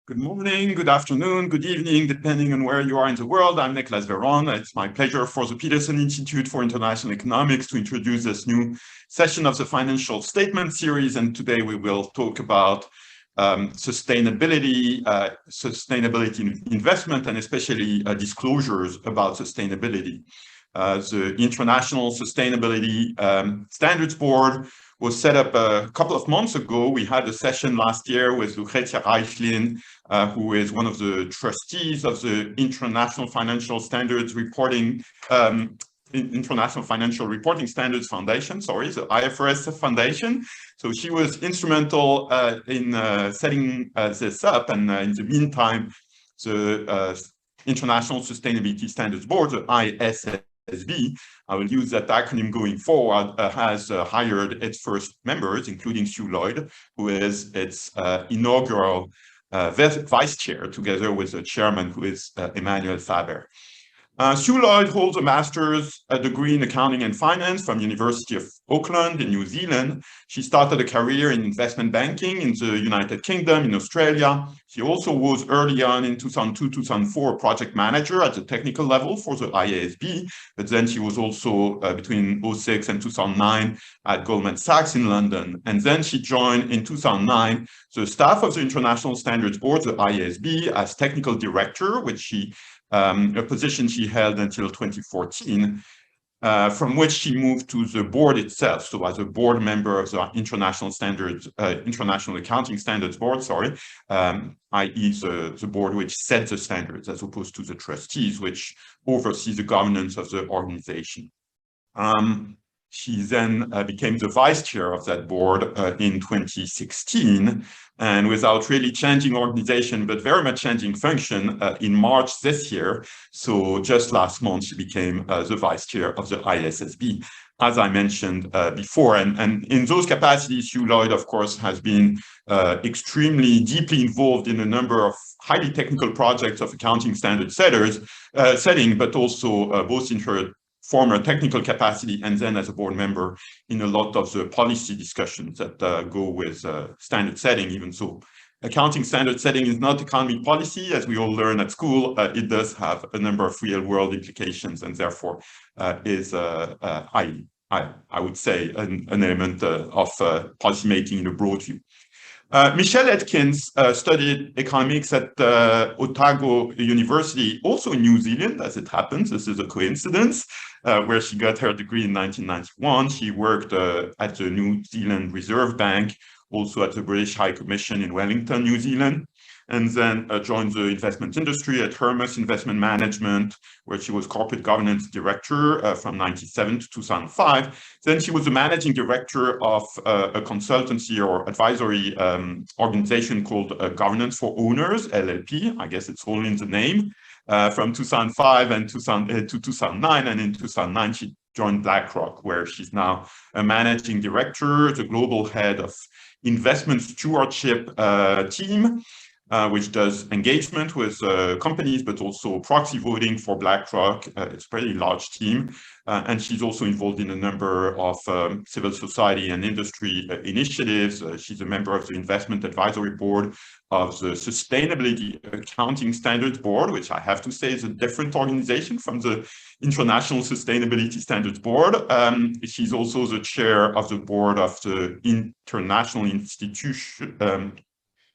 Good morning, good afternoon, good evening, depending on where you are in the world. I'm Nicolas Véron. It's my pleasure for the Peterson Institute for International Economics to introduce this new session of the Financial Statement series. And today we will talk about sustainability, sustainability investment, and especially disclosures about sustainability. The International Sustainability Standards Board was set up a couple of months ago. We had a session last year with Lucrezia Reichlin, who is one of the trustees of the International Financial Reporting Standards Foundation, the IFRS Foundation. So she was instrumental in setting this up. And in the meantime, the International Sustainability Standards Board, the ISSB, I will use that acronym going forward, has hired its first members, including Lloyd, who is its inaugural vice chair, together with the chairman, who is Emmanuel Faber. Lloyd holds a master's degree in accounting and finance from University of Auckland in New Zealand. She started a career in investment banking in the United Kingdom, in Australia. She also was early on in 2002-2004 project manager at the technical level for the IASB, but then she was also between 2006 and 2009 at Goldman Sachs in London. And then she joined in 2009 the staff of the International Standards Board, the IASB, as technical director, which she a position she held until 2014, from which she moved to the board itself. So as a board member of the International Accounting Standards Board, i.e. the board which sets the standards, as opposed to the trustees, which oversee the governance of the organization. She then became the vice chair of that board in 2016, and without really changing organization, but very much changing function in March this year. So just last month, she became the vice chair of the ISSB, as I mentioned before. And in those capacities, Lloyd, of course, has been extremely deeply involved in a number of highly technical projects of accounting standard setting, but also both in her former technical capacity and then as a board member in a lot of the policy discussions that go with standard setting. Even so, accounting standard setting is not economic policy, as we all learn at school. It does have a number of real-world implications, and therefore is, I would say, an element of policymaking in a broad view. Michelle Edkins studied economics at Otago University, also in New Zealand, as it happens. This is a coincidence, where she got her degree in 1991. She worked at the New Zealand Reserve Bank, also at the British High Commission in Wellington, New Zealand, and then joined the investment industry at Hermes Investment Management, where she was corporate governance director from 1997 to 2005. Then she was the managing director of a consultancy or advisory organization called Governance for Owners, LLP. I guess it's all in the name, from 2005 and to 2009. And in 2009, she joined BlackRock, where she's now a managing director, the global head of investment stewardship team, which does engagement with companies, but also proxy voting for BlackRock. It's a pretty large team. And she's also involved in a number of civil society and industry initiatives. She's a member of the Investment Advisory Board of the Sustainability Accounting Standards Board, which I have to say is a different organization from the International Sustainability Standards Board. She's also the chair of the board of the International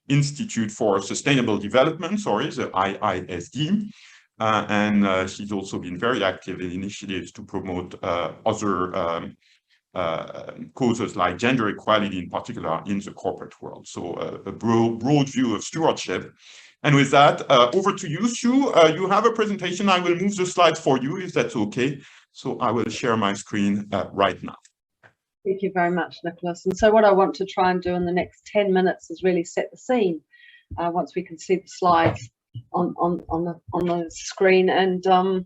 Institute for Sustainable Development, the IISD. And she's also been very active in initiatives to promote other causes like gender equality, in particular in the corporate world. So a broad view of stewardship. And with that, over to you, Sue. You have a presentation. I will move the slides for you, if that's okay. So I will share my screen right now. Thank you very much, Nicholas. And so what I want to try and do in the next 10 minutes is really set the scene once we can see the slides on the screen. And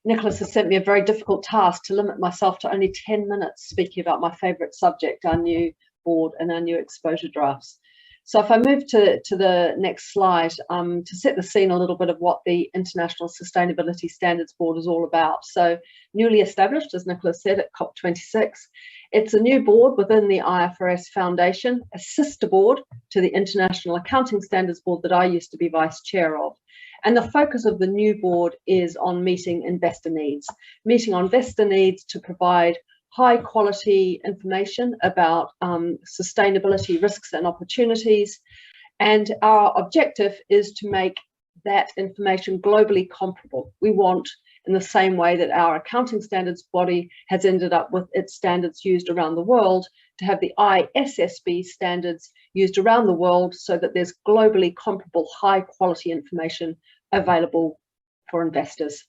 Nicholas has sent me a very difficult task to limit myself to only 10 minutes speaking about my favorite subject, our new board and our new exposure drafts. So if I move to the next slide, to set the scene a little bit of what the International Sustainability Standards Board is all about. So newly established, as Nicolas said, at COP26, It's a new board within the IFRS Foundation, a sister board to the International Accounting Standards Board that I used to be vice chair of. And the focus of the new board is on meeting investor needs to provide high quality information about sustainability risks and opportunities. And our objective is to make that information globally comparable. We want, in the same way that our accounting standards body has ended up with its standards used around the world, to have the ISSB standards used around the world so that there's globally comparable high quality information available for investors.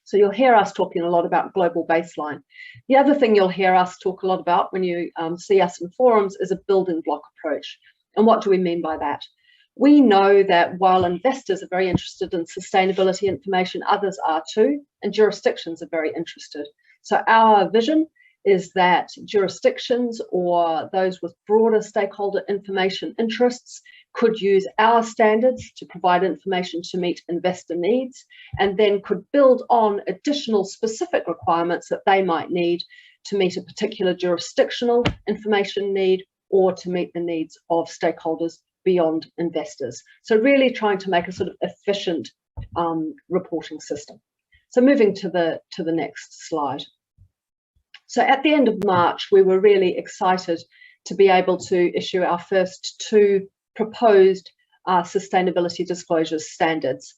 So you'll hear us talking a lot about global baseline. The other thing you'll hear us talk a lot about when you see us in forums is a building block approach. And what do we mean by that? We know that while investors are very interested in sustainability information, others are too, and jurisdictions are very interested. So our vision is that jurisdictions or those with broader stakeholder information interests could use our standards to provide information to meet investor needs, and then could build on additional specific requirements that they might need to meet a particular jurisdictional information need or to meet the needs of stakeholders beyond investors. So really trying to make a sort of efficient reporting system. So moving to the next slide. So at the end of March, we were really excited to be able to issue our first two proposed sustainability disclosure standards,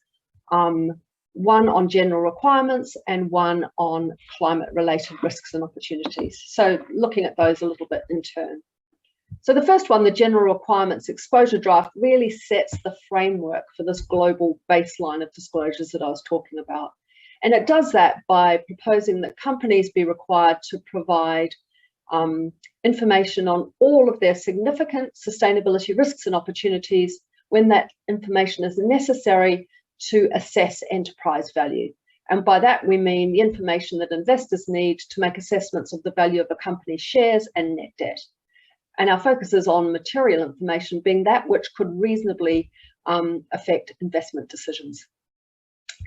one on general requirements and one on climate-related risks and opportunities. So looking at those a little bit in turn. So the first one, the general requirements exposure draft, really sets the framework for this global baseline of disclosures that I was talking about. And it does that by proposing that companies be required to provide information on all of their significant sustainability risks and opportunities when that information is necessary to assess enterprise value. And by that, we mean the information that investors need to make assessments of the value of a company's shares and net debt. And our focus is on material information being that which could reasonably affect investment decisions.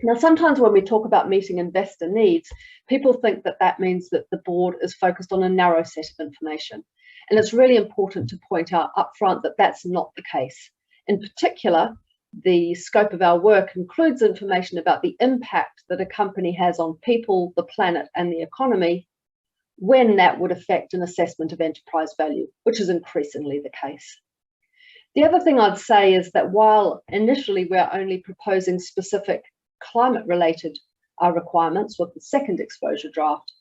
Now, sometimes when we talk about meeting investor needs, people think that that means that the board is focused on a narrow set of information. And it's really important to point out upfront that that's not the case. In particular, the scope of our work includes information about the impact that a company has on people, the planet, and the economy, when that would affect an assessment of enterprise value, which is increasingly the case. The other thing I'd say is that while initially we're only proposing specific climate-related requirements with the second exposure draft,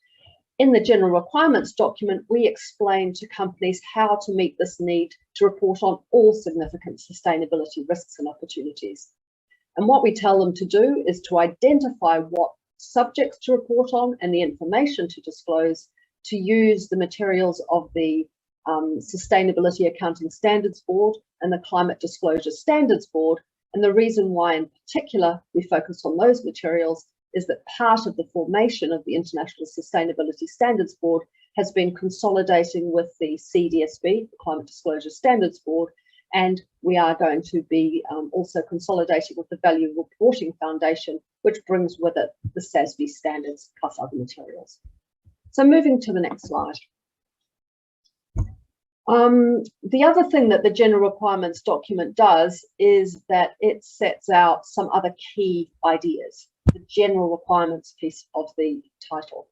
in the general requirements document, we explain to companies how to meet this need to report on all significant sustainability risks and opportunities. And what we tell them to do is to identify what subjects to report on and the information to disclose, to use the materials of the Sustainability Accounting Standards Board and the Climate Disclosure Standards Board. And the reason why in particular we focus on those materials is that part of the formation of the International Sustainability Standards Board has been consolidating with the CDSB, the Climate Disclosure Standards Board, and we are going to be also consolidating with the Value Reporting Foundation, which brings with it the SASB standards plus other materials. So moving to the next slide. The other thing that the general requirements document does is that it sets out some other key ideas, the general requirements piece of the title.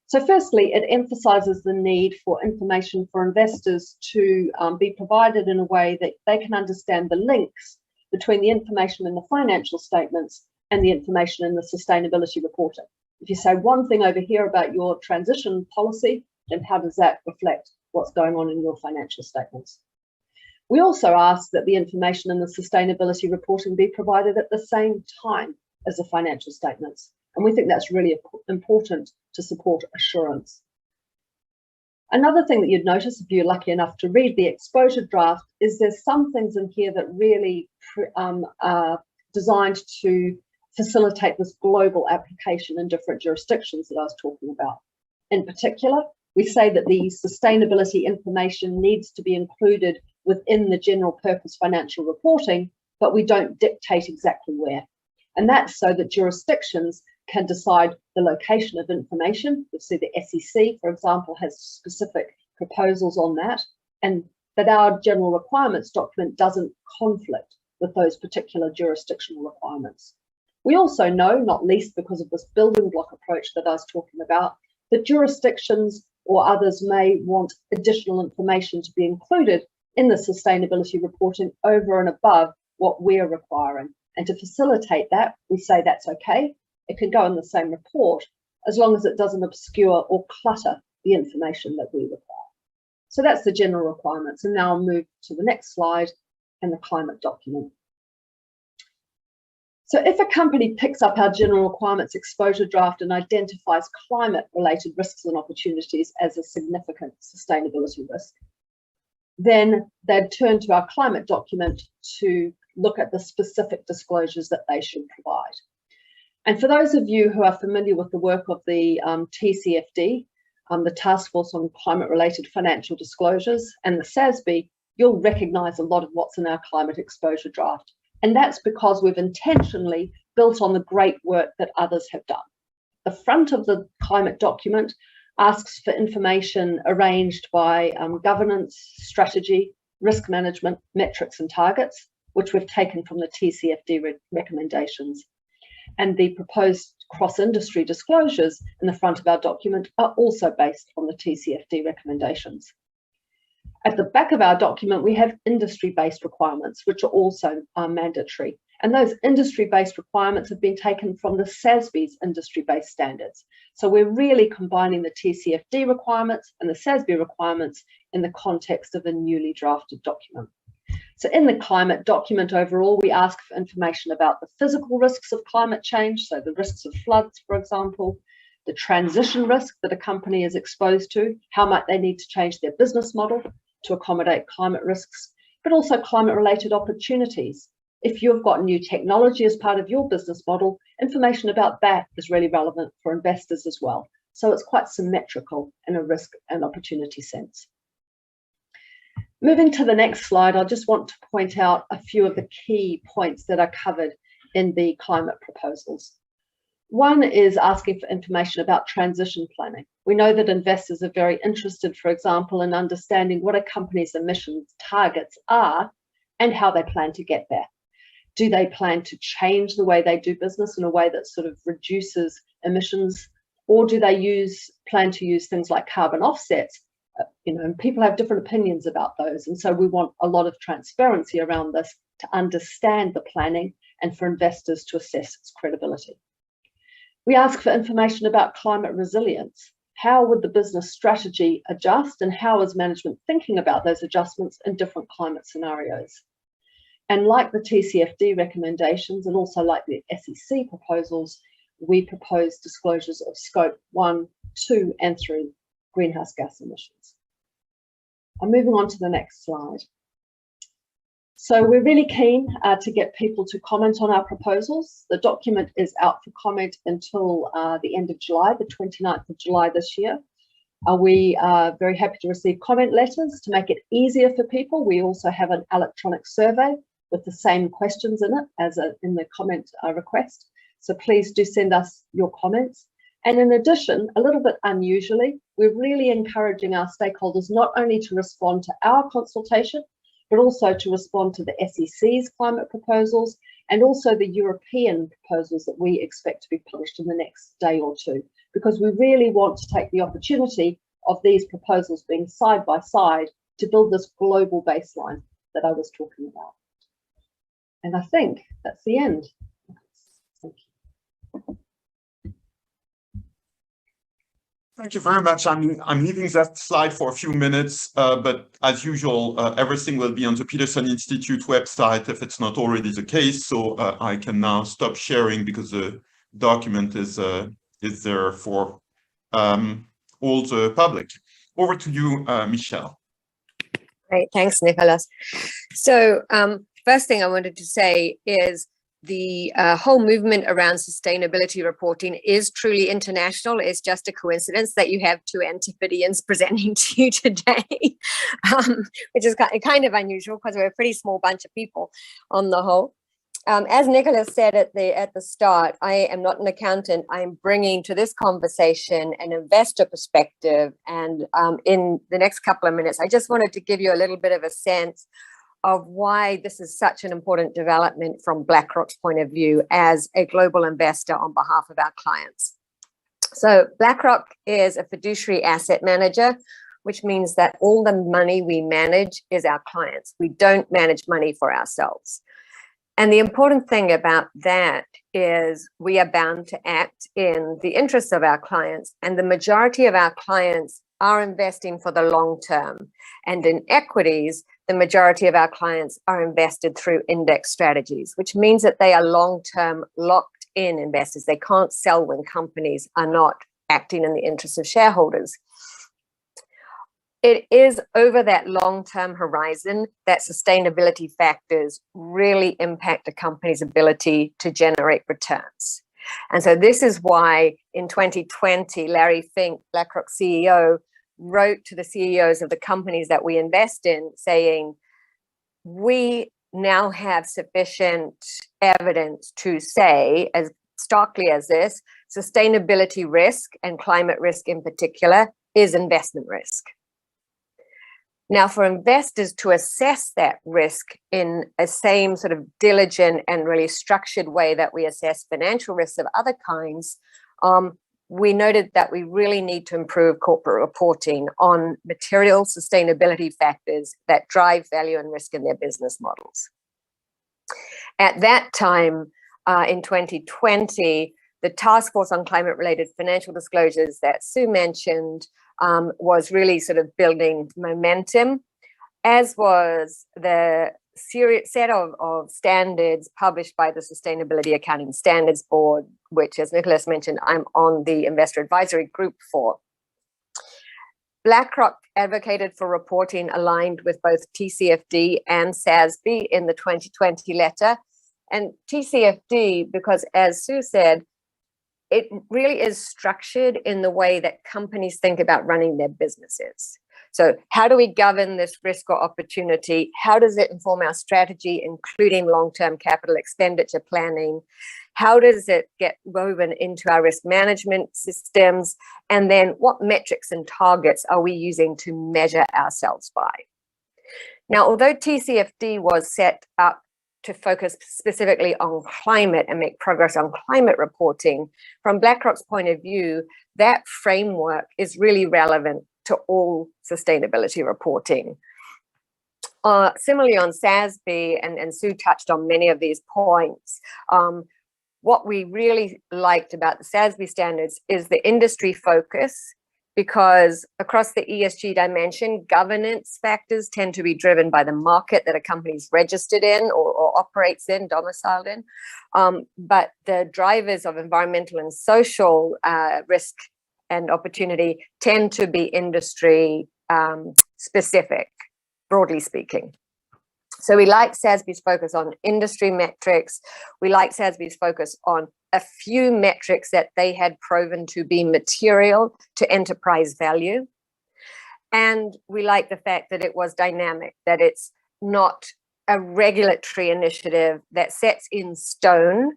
So firstly, it emphasizes the need for information for investors to be provided in a way that they can understand the links between the information in the financial statements and the information in the sustainability reporting. If you say one thing over here about your transition policy, then how does that reflect what's going on in your financial statements? We also ask that the information in the sustainability reporting be provided at the same time as the financial statements. And we think that's really important to support assurance. Another thing that you'd notice if you're lucky enough to read the exposure draft is there's some things in here that really are designed to facilitate this global application in different jurisdictions that I was talking about. In particular, we say that the sustainability information needs to be included within the general purpose financial reporting, but we don't dictate exactly where. And that's so that jurisdictions can decide the location of information. You'll see the SEC, for example, has specific proposals on that, and that our general requirements document doesn't conflict with those particular jurisdictional requirements. We also know, not least because of this building block approach that I was talking about, that jurisdictions or others may want additional information to be included in the sustainability reporting over and above what we're requiring. And to facilitate that, we say that's okay. It can go in the same report as long as it doesn't obscure or clutter the information that we require. So that's the general requirements. And now I'll move to the next slide and the climate document. So if a company picks up our general requirements exposure draft and identifies climate-related risks and opportunities as a significant sustainability risk, then they'd turn to our climate document to look at the specific disclosures that they should provide. And for those of you who are familiar with the work of the TCFD, the Task Force on Climate-Related Financial Disclosures, and the ISSB, you'll recognise a lot of what's in our climate exposure draft. And that's because we've intentionally built on the great work that others have done. The front of the climate document asks for information arranged by governance, strategy, risk management, metrics and targets, which we've taken from the TCFD recommendations. And the proposed cross-industry disclosures in the front of our document are also based on the TCFD recommendations. At the back of our document, we have industry-based requirements, which are also mandatory. And those industry-based requirements have been taken from the ISSB's industry-based standards. So we're really combining the TCFD requirements and the ISSB requirements in the context of a newly drafted document. So in the climate document overall, we ask for information about the physical risks of climate change, so the risks of floods, for example, the transition risk that a company is exposed to, how might they need to change their business model to accommodate climate risks, but also climate-related opportunities. If you've got new technology as part of your business model, information about that is really relevant for investors as well. So it's quite symmetrical in a risk and opportunity sense. Moving to the next slide, I just want to point out a few of the key points that are covered in the climate proposals. One is asking for information about transition planning. We know that investors are very interested, for example, in understanding what a company's emissions targets are and how they plan to get there. Do they plan to change the way they do business in a way that sort of reduces emissions, or do they plan to use things like carbon offsets? And people have different opinions about those, and so we want a lot of transparency around this to understand the planning and for investors to assess its credibility. We ask for information about climate resilience. How would the business strategy adjust, and how is management thinking about those adjustments in different climate scenarios? And like the TCFD recommendations, and also like the SEC proposals, we propose disclosures of scope 1, 2, and 3 greenhouse gas emissions. I'm moving on to the next slide. So we're really keen to get people to comment on our proposals. The document is out for comment until the end of July, the 29th of July this year. We are very happy to receive comment letters to make it easier for people. We also have an electronic survey with the same questions in it as in the comment request. So please do send us your comments. And in addition, a little bit unusually, we're really encouraging our stakeholders not only to respond to our consultation, but also to respond to the SEC's climate proposals and also the European proposals that we expect to be published in the next day or two, because we really want to take the opportunity of these proposals being side by side to build this global baseline that I was talking about. And I think that's the end. Thank you. Thank you very much. I'm leaving that slide for a few minutes, but as usual, everything will be on the Peterson Institute website if it's not already the case. So I can now stop sharing because the document is there for all the public. Over to you, Michelle. Great, thanks, Nicolas. So first thing I wanted to say is the whole movement around sustainability reporting is truly international. It's just a coincidence that you have two Antipodeans presenting to you today, which is kind of unusual because we're a pretty small bunch of people on the whole. as Nicolas said at the start, I am not an accountant. I'm bringing to this conversation an investor perspective. And in the next couple of minutes, I just wanted to give you a little bit of a sense of why this is such an important development from BlackRock's point of view as a global investor on behalf of our clients. So BlackRock is a fiduciary asset manager, which means that all the money we manage is our clients. We don't manage money for ourselves. And the important thing about that is we are bound to act in the interests of our clients, and the majority of our clients are investing for the long term. And in equities, the majority of our clients are invested through index strategies, which means that they are long-term locked in investors. They can't sell when companies are not acting in the interests of shareholders. It is over that long-term horizon that sustainability factors really impact a company's ability to generate returns. And so this is why in 2020, Larry Fink, BlackRock CEO, wrote to the CEOs of the companies that we invest in saying, we now have sufficient evidence to say, as starkly as this, sustainability risk and climate risk in particular is investment risk. Now, for investors to assess that risk in a same sort of diligent and really structured way that we assess financial risks of other kinds, we noted that we really need to improve corporate reporting on material sustainability factors that drive value and risk in their business models. At that time, in 2020, the Task Force on Climate-Related Financial Disclosures that Sue mentioned was really sort of building momentum, as was the set of standards published by the Sustainability Accounting Standards Board, which, as Nicolas mentioned, I'm on the investor advisory group for. BlackRock advocated for reporting aligned with both TCFD and SASB in the 2020 letter. And TCFD, because as Sue said, it really is structured in the way that companies think about running their businesses. So how do we govern this risk or opportunity? How does it inform our strategy, including long-term capital expenditure planning? How does it get woven into our risk management systems? And then what metrics and targets are we using to measure ourselves by? Now, although TCFD was set up to focus specifically on climate and make progress on climate reporting, from BlackRock's point of view, that framework is really relevant to all sustainability reporting. Similarly on SASB, and Sue touched on many of these points, what we really liked about the SASB standards is the industry focus, because across the ESG dimension, governance factors tend to be driven by the market that a company is registered in or operates in, domiciled in. But the drivers of environmental and social risk and opportunity tend to be industry specific, broadly speaking. So we like SASB's focus on industry metrics. We like SASB's focus on a few metrics that they had proven to be material to enterprise value. And we like the fact that it was dynamic, that it's not a regulatory initiative that sets in stone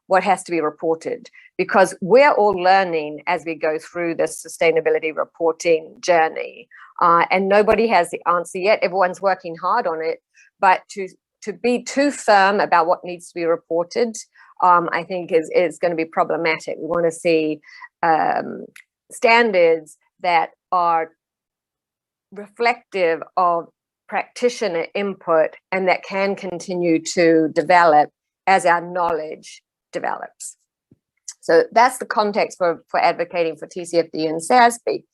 what has to be reported, because we're all learning as we go through this sustainability reporting journey. And nobody has the answer yet. Everyone's working hard on it, but to be too firm about what needs to be reported, I think is going to be problematic. We want to see standards that are reflective of practitioner input and that can continue to develop as our knowledge develops. So that's the context for advocating for TCFD and SASB.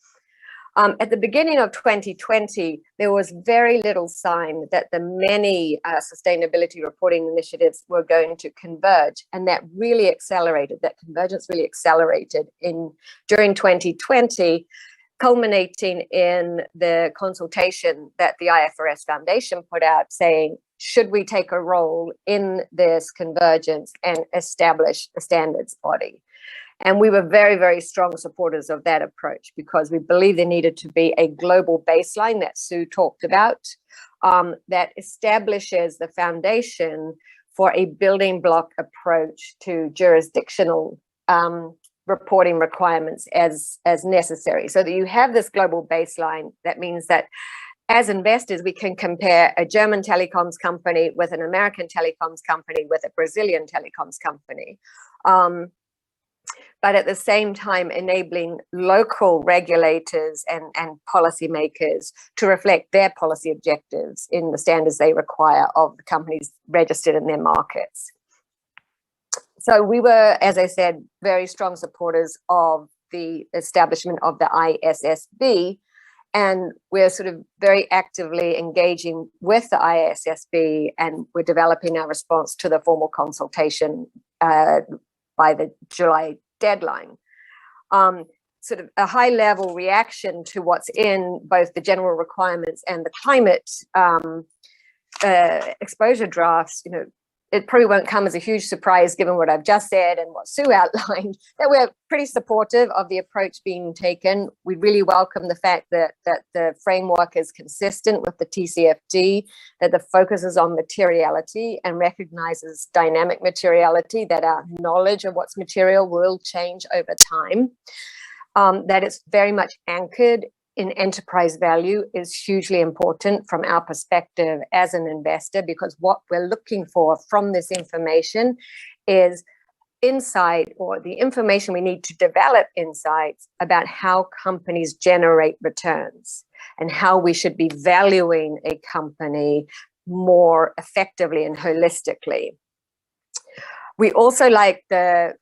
At the beginning of 2020, there was very little sign that the many sustainability reporting initiatives were going to converge, and that really accelerated. That convergence really accelerated during 2020, culminating in the consultation that the IFRS Foundation put out saying, should we take a role in this convergence and establish a standards body? And we were very, very strong supporters of that approach because we believe there needed to be a global baseline that Sue talked about that establishes the foundation for a building block approach to jurisdictional reporting requirements as necessary, so that you have this global baseline. That means that as investors, we can compare a German telecoms company with an American telecoms company with a Brazilian telecoms company. But at the same time, enabling local regulators and policymakers to reflect their policy objectives in the standards they require of the companies registered in their markets. So we were, as I said, very strong supporters of the establishment of the ISSB, and we're sort of very actively engaging with the ISSB, and we're developing our response to the formal consultation by the July deadline. Sort of a high level reaction to what's in both the general requirements and the climate exposure drafts. You know, it probably won't come as a huge surprise given what I've just said and what Sue outlined, that we're pretty supportive of the approach being taken. We really welcome the fact that the framework is consistent with the TCFD, that the focus is on materiality and recognizes dynamic materiality, that our knowledge of what's material will change over time, that it's very much anchored in enterprise value is hugely important from our perspective as an investor, because what we're looking for from this information is insight, or the information we need to develop insights about how companies generate returns and how we should be valuing a company more effectively and holistically. We also like the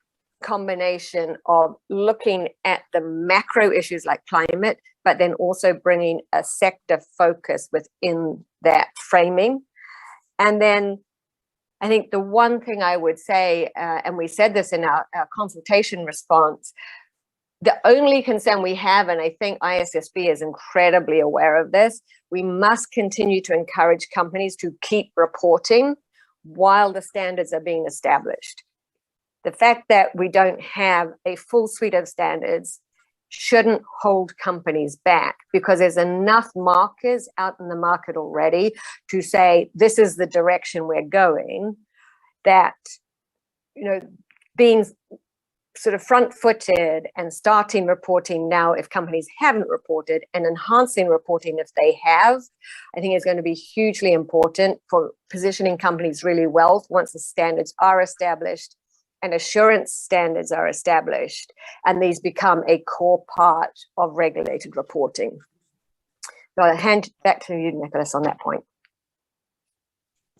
combination of looking at the macro issues like climate, but then also bringing a sector focus within that framing. And then I think the one thing I would say, and we said this in our consultation response, the only concern we have, and I think ISSB is incredibly aware of this, we must continue to encourage companies to keep reporting while the standards are being established. The fact that we don't have a full suite of standards shouldn't hold companies back, because there's enough markers out in the market already to say this is the direction we're going, that, you know, being sort of front-footed and starting reporting now if companies haven't reported, and enhancing reporting if they have, I think is going to be hugely important for positioning companies really well once the standards are established and assurance standards are established, and these become a core part of regulated reporting. So I'll hand back to you, Nicolas, on that point.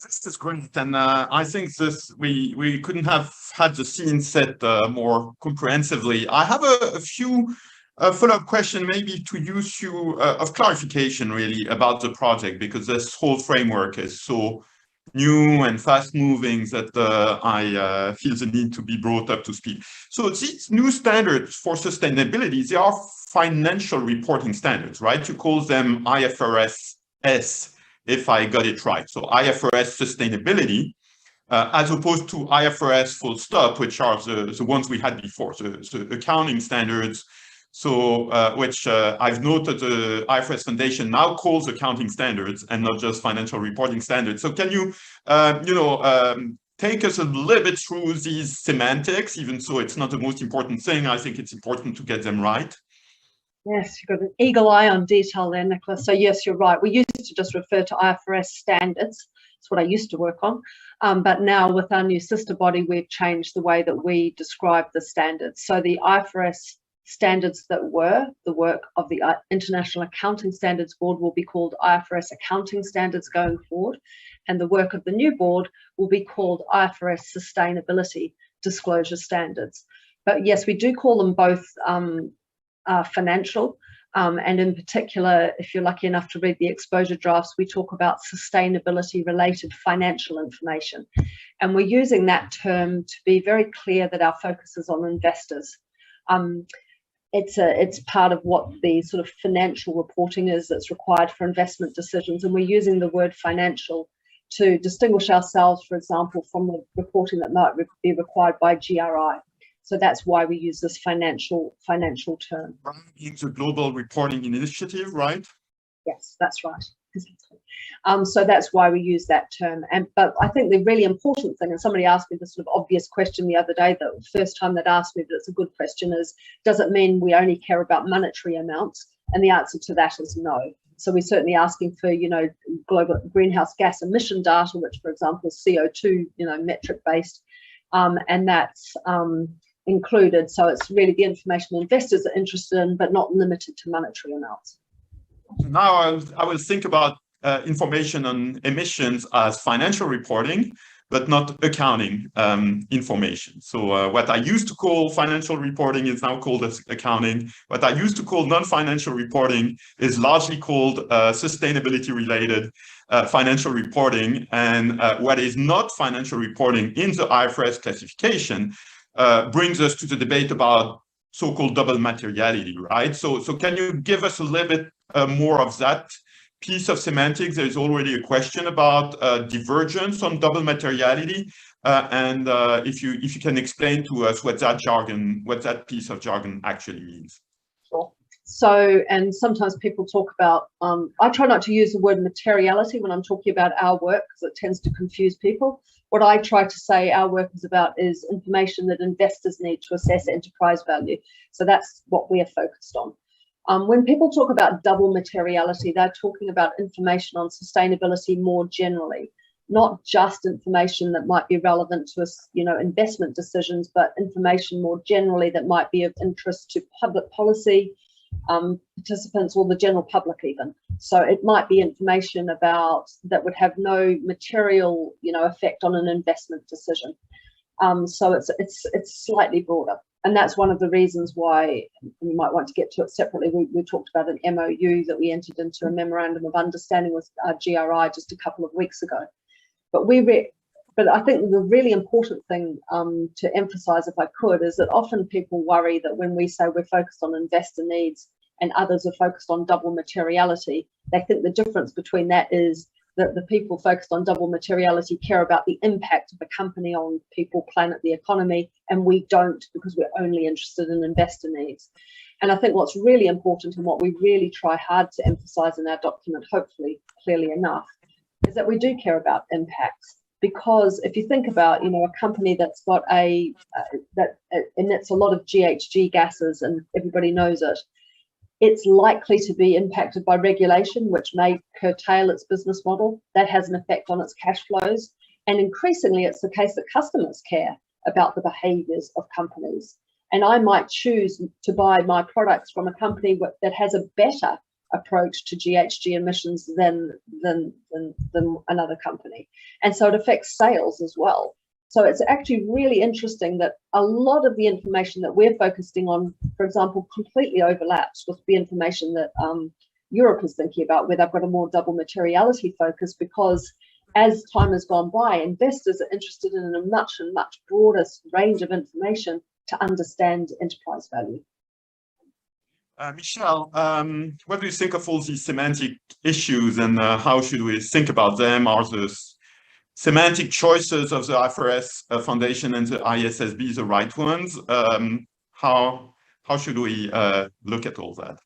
This is great, and I think this we couldn't have had the scene set more comprehensively. I have a few follow-up questions, maybe to you, Sue, of clarification really about the project, because this whole framework is so new and fast-moving that I feel the need to be brought up to speed. So these new standards for sustainability, they are financial reporting standards, right? You call them IFRS S, if I got it right. So IFRS sustainability, as opposed to IFRS full stop, which are the ones we had before, the accounting standards. So, which I've noted the IFRS Foundation now calls accounting standards and not just financial reporting standards. So can you, take us a little bit through these semantics, even so it's not the most important thing. I think it's important to get them right. Yes, you've got an eagle eye on detail there, Nicolas. So yes, you're right. We used to just refer to IFRS standards. That's what I used to work on. But now with our new sister body, we've changed the way that we describe the standards. So the IFRS standards that were the work of the International Accounting Standards Board will be called IFRS Accounting Standards going forward, and the work of the new board will be called IFRS Sustainability Disclosure Standards. But yes, we do call them both financial, and in particular, if you're lucky enough to read the exposure drafts, we talk about sustainability related financial information, and we're using that term to be very clear that our focus is on investors. It's part of what the sort of financial reporting is that's required for investment decisions, and we're using the word financial to distinguish ourselves, for example, from the reporting that might be required by GRI. So that's why we use this financial term. It's a global reporting initiative, right? Yes, that's right. So that's why we use that term. But I think the really important thing, and somebody asked me this sort of obvious question the other day, the first time they'd asked me, but it's a good question, is does it mean we only care about monetary amounts? And the answer to that is no. So we're certainly asking for, global greenhouse gas emission data, which, for example, is CO2, metric based, and that's included. So it's really the information investors are interested in, but not limited to monetary amounts. Now I will think about information on emissions as financial reporting, but not accounting information. So what I used to call financial reporting is now called as accounting. What I used to call non-financial reporting is largely called sustainability-related financial reporting. And what is not financial reporting in the IFRS classification brings us to the debate about so-called double materiality, right? So can you give us a little bit more of that piece of semantics? There is already a question about divergence on double materiality, and if you can explain to us what that piece of jargon actually means. Sure. So, and sometimes people talk about, I try not to use the word materiality when I'm talking about our work because it tends to confuse people. What I try to say our work is about is information that investors need to assess enterprise value. So that's what we are focused on. When people talk about double materiality, they're talking about information on sustainability more generally, not just information that might be relevant to us, investment decisions, but information more generally that might be of interest to public policy participants or the general public even. So it might be information about that would have no material, effect on an investment decision. So it's slightly broader. And that's one of the reasons why we might want to get to it separately. We talked about an MOU that we entered into, a memorandum of understanding with GRI just a couple of weeks ago. But I think the really important thing to emphasize, if I could, is that often people worry that when we say we're focused on investor needs and others are focused on double materiality, they think the difference between that is that the people focused on double materiality care about the impact of a company on people, planet, the economy, and we don't because we're only interested in investor needs. And I think what's really important and what we really try hard to emphasize in our document, hopefully clearly enough, is that we do care about impacts. Because if you think about, a company that's got that emits a lot of GHG gases and everybody knows it, it's likely to be impacted by regulation, which may curtail its business model. That has an effect on its cash flows. And increasingly, it's the case that customers care about the behaviors of companies. And I might choose to buy my products from a company that has a better approach to GHG emissions than another company. And so it affects sales as well. So it's actually really interesting that a lot of the information that we're focusing on, for example, completely overlaps with the information that Europe is thinking about, where they've got a more double materiality focus, because as time has gone by, investors are interested in a much broader range of information to understand enterprise value. Michelle, what do you think of all these semantic issues, and how should we think about them? Are the semantic choices of the IFRS Foundation and the ISSB the right ones? How should we look at all that?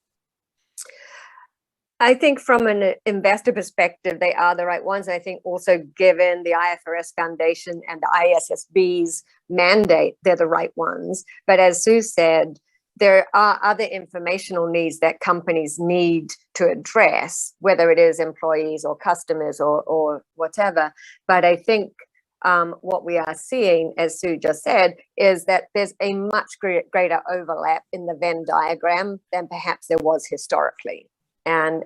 I think from an investor perspective, they are the right ones. I think also given the IFRS Foundation and the ISSB's mandate, they're the right ones. But as Sue said, there are other informational needs that companies need to address, whether it is employees or customers or whatever. But I think what we are seeing, as Sue just said, is that there's a much greater overlap in the Venn diagram than perhaps there was historically. And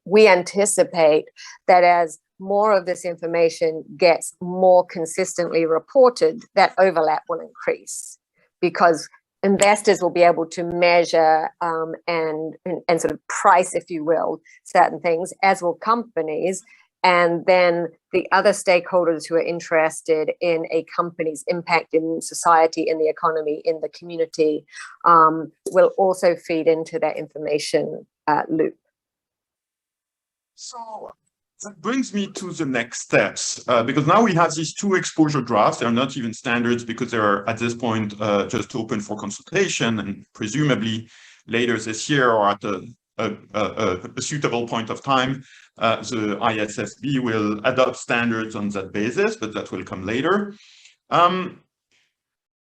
we anticipate that as more of this information gets more consistently reported, that overlap will increase, because investors will be able to measure and sort of price, if you will, certain things, as will companies. And then the other stakeholders who are interested in a company's impact in society, in the economy, in the community, will also feed into that information loop. So that brings me to the next steps, because now we have these two exposure drafts. They're not even standards because they're at this point just open for consultation, and presumably later this year or at the a suitable point of time, the ISSB will adopt standards on that basis, but that will come later.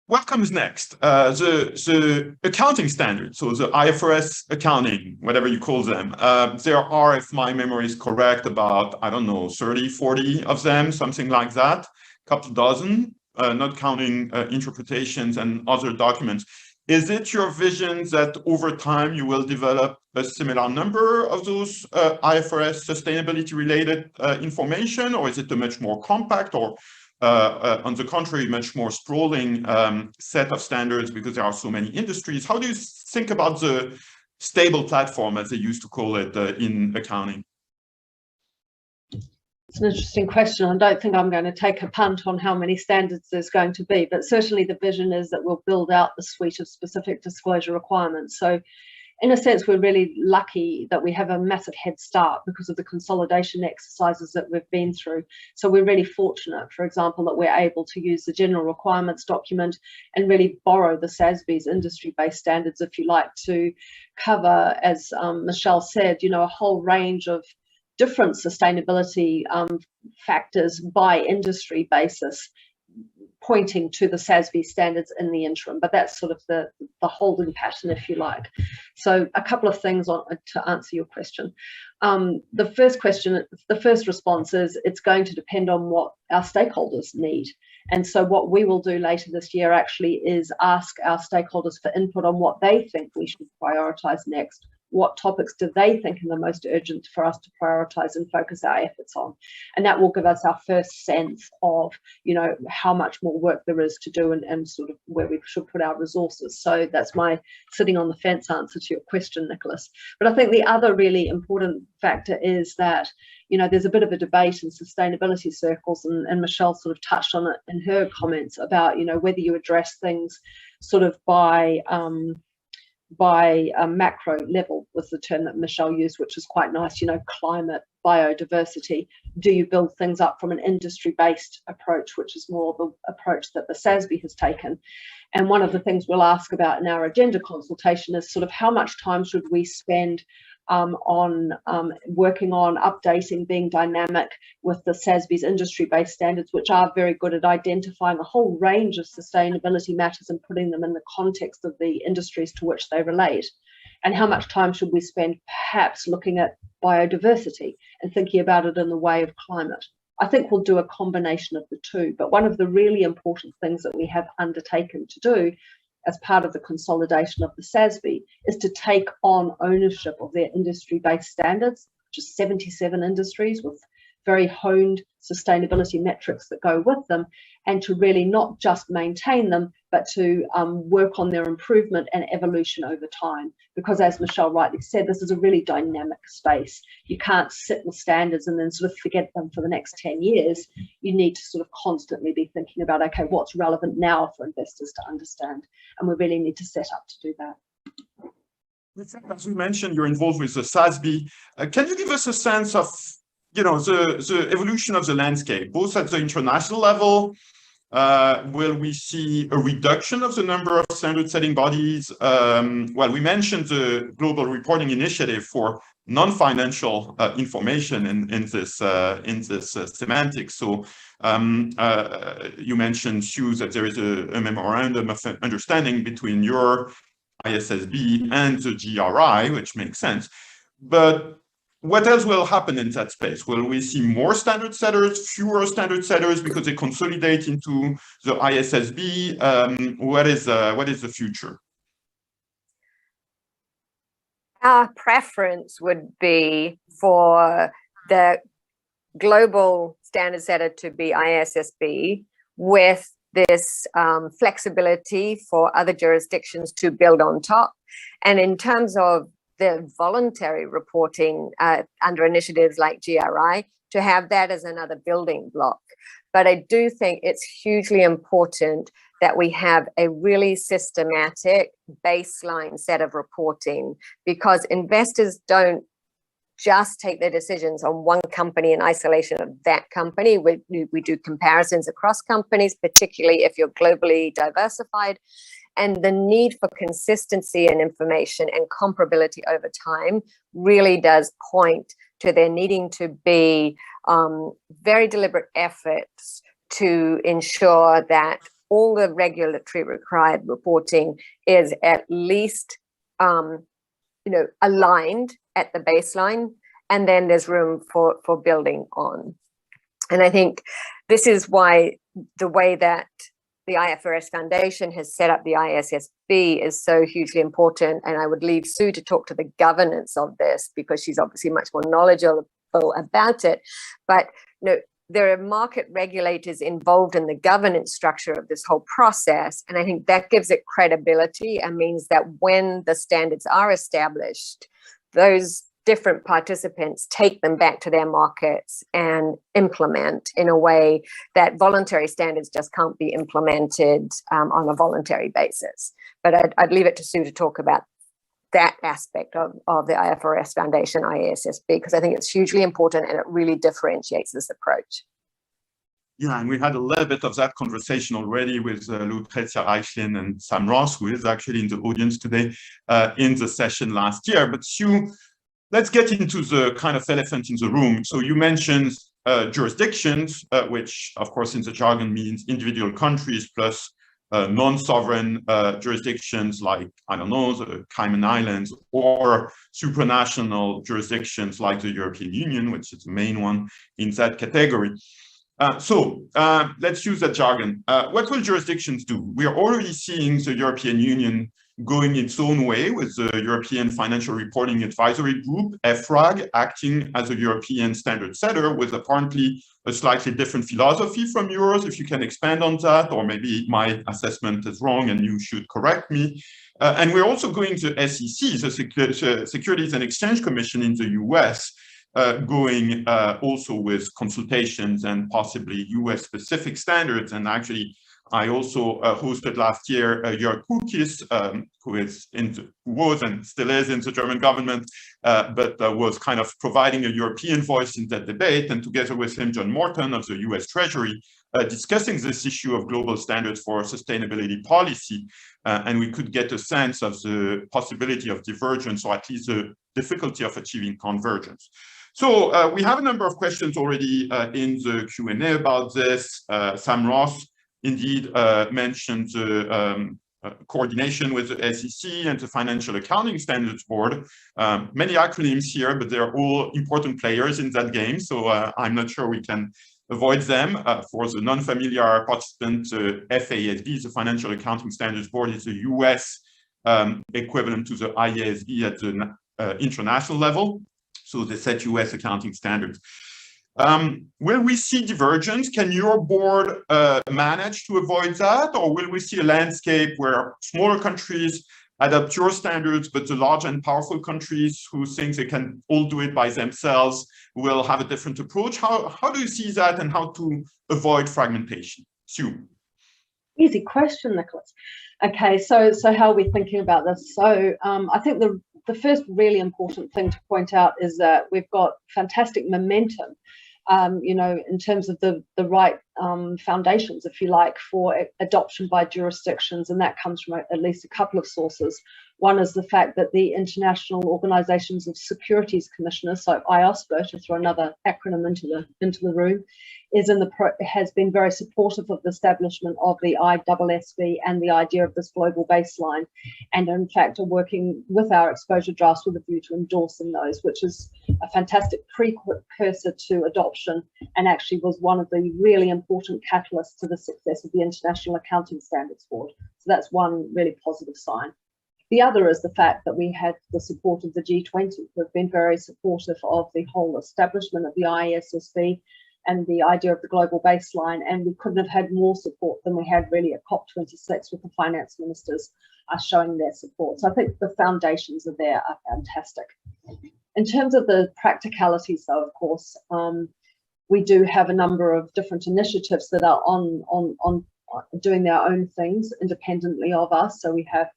What comes next? The accounting standards, so the IFRS accounting, whatever you call them. There are, if my memory is correct, about, I don't know, 30, 40 of them, something like that, a couple dozen, not counting interpretations and other documents. Is it your vision that over time you will develop a similar number of those IFRS sustainability-related information, or is it a much more compact, or on the contrary, much more sprawling set of standards because there are so many industries? How do you think about the stable platform, as they used to call it in accounting? It's an interesting question. I don't think I'm going to take a punt on how many standards there's going to be, but certainly the vision is that we'll build out the suite of specific disclosure requirements. So in a sense, we're really lucky that we have a massive head start because of the consolidation exercises that we've been through. So we're really fortunate, for example, that we're able to use the general requirements document and really borrow the SASB's industry-based standards, if you like, to cover, as Michelle said, you know, a whole range of different sustainability factors by industry basis, pointing to the SASB standards in the interim, but that's sort of the holding pattern, if you like. So a couple of things to answer your question. The first response is it's going to depend on what our stakeholders need. And so what we will do later this year actually is ask our stakeholders for input on what they think we should prioritize next. What topics do they think are the most urgent for us to prioritize and focus our efforts on? And that will give us our first sense of, you know, how much more work there is to do and sort of where we should put our resources. So that's my sitting on the fence answer to your question, Nicholas. But I think the other really important factor is that, you know, there's a bit of a debate in sustainability circles, and Michelle sort of touched on it in her comments about, you know, whether you address things sort of by a macro level was the term that Michelle used, which is quite nice, you know, climate, biodiversity. Do you build things up from an industry-based approach, which is more the approach that the SASB has taken? And one of the things we'll ask about in our agenda consultation is sort of how much time should we spend on working on updating, being dynamic with the SASB's industry-based standards, which are very good at identifying a whole range of sustainability matters and putting them in the context of the industries to which they relate. And how much time should we spend perhaps looking at biodiversity and thinking about it in the way of climate? I think we'll do a combination of the two, but one of the really important things that we have undertaken to do as part of the consolidation of the SASB is to take on ownership of their industry-based standards, which is 77 industries with very honed sustainability metrics that go with them, and to really not just maintain them, but to work on their improvement and evolution over time. Because as Michelle rightly said, this is a really dynamic space. You can't sit with standards and then sort of forget them for the next 10 years. You need to sort of constantly be thinking about, okay, what's relevant now for investors to understand? And we really need to set up to do that. As we mentioned, you're involved with the SASB. Can you give us a sense of, you know, the evolution of the landscape, both at the international level? Will we see a reduction of the number of standard-setting bodies? Well, we mentioned the Global Reporting Initiative for non-financial information in this semantics. So you mentioned, Sue, that there is a memorandum of understanding between your ISSB and the GRI, which makes sense. But what else will happen in that space? Will we see more standard setters, fewer standard setters because they consolidate into the ISSB? What is the future? Our preference would be for the global standard setter to be ISSB with this flexibility for other jurisdictions to build on top. And in terms of the voluntary reporting under initiatives like GRI, to have that as another building block. But I do think it's hugely important that we have a really systematic baseline set of reporting, because investors don't just take their decisions on one company in isolation of that company. We do comparisons across companies, particularly if you're globally diversified. And the need for consistency in information and comparability over time really does point to there needing to be very deliberate efforts to ensure that all the regulatory required reporting is at least aligned at the baseline, and then there's room for building on. And I think this is why the way that the IFRS Foundation has set up the ISSB is so hugely important. And I would leave Sue to talk to the governance of this, because she's obviously much more knowledgeable about it. But there are market regulators involved in the governance structure of this whole process. And I think that gives it credibility and means that when the standards are established, those different participants take them back to their markets and implement in a way that voluntary standards just can't be implemented on a voluntary basis. But I'd leave it to Sue to talk about that aspect of the IFRS Foundation, ISSB, because I think it's hugely important and it really differentiates this approach. Yeah, and we had a little bit of that conversation already with Lucrezia Reichlin and Sam Ross, who is actually in the audience today in the session last year. But Sue, let's get into the kind of elephant in the room. So you mentioned jurisdictions, which of course in the jargon means individual countries plus non-sovereign jurisdictions like, I don't know, the Cayman Islands, or supranational jurisdictions like the European Union, which is the main one in that category. So let's use that jargon. What will jurisdictions do? We are already seeing the European Union going its own way with the European Financial Reporting Advisory Group, EFRAG, acting as a European standard setter with apparently a slightly different philosophy from yours. If you can expand on that, or maybe my assessment is wrong and you should correct me. And we're also going to SEC, the Securities and Exchange Commission in the US, going also with consultations and possibly US specific standards. And actually, I also hosted last year Jörg Kukis, who was and still is in the German government, but was kind of providing a European voice in that debate. And together with him, John Morton of the US Treasury, discussing this issue of global standards for sustainability policy. And we could get a sense of the possibility of divergence, or at least the difficulty of achieving convergence. So we have a number of questions already in the Q&A about this. Sam Ross indeed mentioned the coordination with the SEC and the Financial Accounting Standards Board. Many acronyms here, but they're all important players in that game. So I'm not sure we can avoid them. For the non-familiar participant, FASB, the Financial Accounting Standards Board, is the US equivalent to the ISSB at the international level. So they set US accounting standards. Will we see divergence? Can your board manage to avoid that? Or will we see a landscape where smaller countries adopt your standards, but the large and powerful countries who think they can all do it by themselves will have a different approach? How do you see that, and how to avoid fragmentation? Sue. Easy question, Nicholas. Okay, so how are we thinking about this? So I think the first really important thing to point out is that we've got fantastic momentum, in terms of the right foundations, if you like, for adoption by jurisdictions, and that comes from at least a couple of sources. One is the fact that the International Organizations of Securities Commissioners, so ISSB, to throw another acronym into the room, has been very supportive of the establishment of the ISSB and the idea of this global baseline, and in fact are working with our exposure drafts with a view to endorsing those, which is a fantastic precursor to adoption, and actually was one of the really important catalysts to the success of the International Accounting Standards Board. So that's one really positive sign. The other is the fact that we had the support of the G20, who have been very supportive of the whole establishment of the ISSB and the idea of the global baseline, and we couldn't have had more support than we had really at COP26 with the finance ministers showing their support. So I think the foundations are there are fantastic. In terms of the practicalities, though, of course, we do have a number of different initiatives that are on doing their own things independently of us. So we have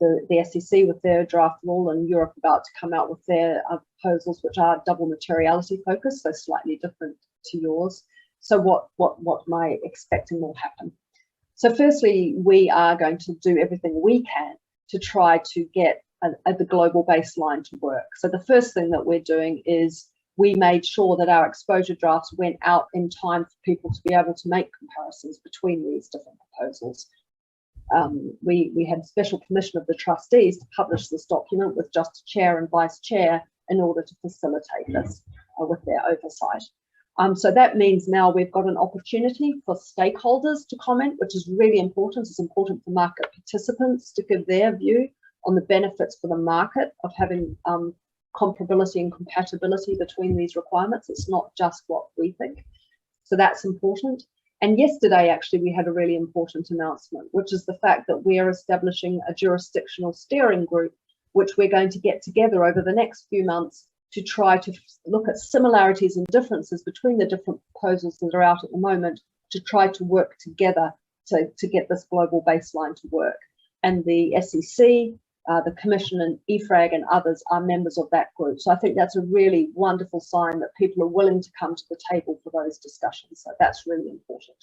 the SEC with their draft rule, and Europe about to come out with their proposals, which are double materiality focused, so slightly different to yours. So what am I expecting will happen? So firstly, we are going to do everything we can to try to get the global baseline to work. So the first thing that we're doing is we made sure that our exposure drafts went out in time for people to be able to make comparisons between these different proposals. We had special permission of the trustees to publish this document with just chair and vice chair in order to facilitate this with their oversight. So that means now we've got an opportunity for stakeholders to comment, which is really important. It's important for market participants to give their view on the benefits for the market of having comparability and compatibility between these requirements. It's not just what we think. So that's important. And yesterday, actually, we had a really important announcement, which is the fact that we are establishing a jurisdictional steering group, which we're going to get together over the next few months to try to look at similarities and differences between the different proposals that are out at the moment, to try to work together to get this global baseline to work. And the SEC, the Commission and EFRAG and others are members of that group. So I think that's a really wonderful sign that people are willing to come to the table for those discussions. So that's really important.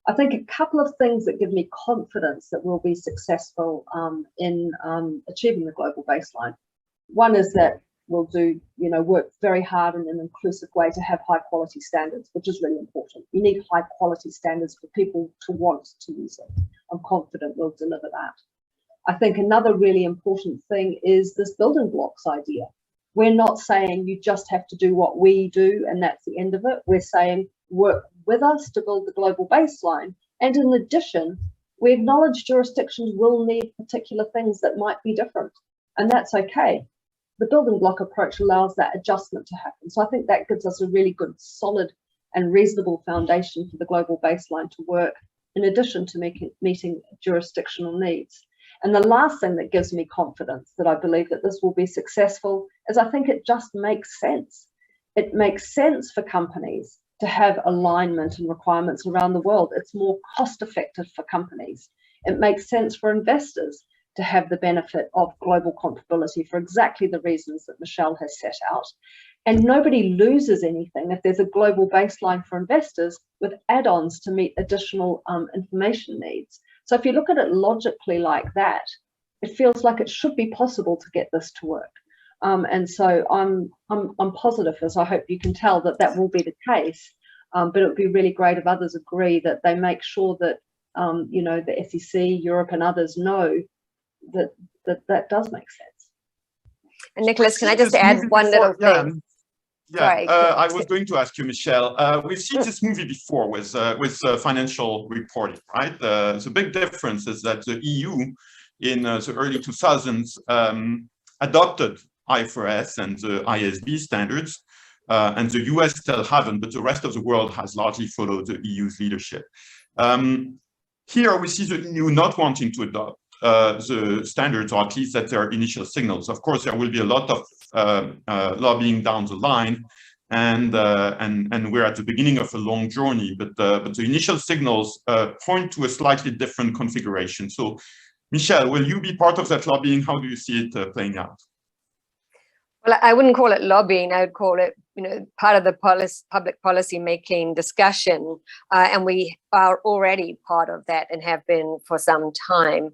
I think a couple of things that give me confidence that we'll be successful in achieving the global baseline. One is that we'll work very hard in an inclusive way to have high quality standards, which is really important. You need high quality standards for people to want to use it. I'm confident we'll deliver that. I think another really important thing is this building blocks idea. We're not saying you just have to do what we do and that's the end of it. We're saying work with us to build the global baseline. And in addition, we acknowledge jurisdictions will need particular things that might be different, and that's okay. The building block approach allows that adjustment to happen. So I think that gives us a really good, solid and reasonable foundation for the global baseline to work, in addition to meeting jurisdictional needs. And the last thing that gives me confidence that I believe that this will be successful is I think it just makes sense. It makes sense for companies to have alignment and requirements around the world. It's more cost effective for companies. It makes sense for investors to have the benefit of global comparability for exactly the reasons that Michelle has set out. And nobody loses anything if there's a global baseline for investors with add-ons to meet additional information needs. So if you look at it logically like that, it feels like it should be possible to get this to work. And so I'm positive, as I hope you can tell, that that will be the case. But it would be really great if others agree that they make sure that the SEC, Europe, and others know that does make sense. And Nicholas, can I just add one little thing? I was going to ask you, Michelle. We've seen this movie before with financial reporting, right? The big difference is that the EU in the early 2000s adopted IFRS and the ISSB standards, and the US still haven't, but the rest of the world has largely followed the EU's leadership. Here we see the EU not wanting to adopt the standards, or at least that there are initial signals. Of course, there will be a lot of lobbying down the line, and we're at the beginning of a long journey, but the initial signals point to a slightly different configuration. So, Michelle, will you be part of that lobbying? How do you see it playing out? Well, I wouldn't call it lobbying. I would call it, part of the public policy making discussion, and we are already part of that and have been for some time.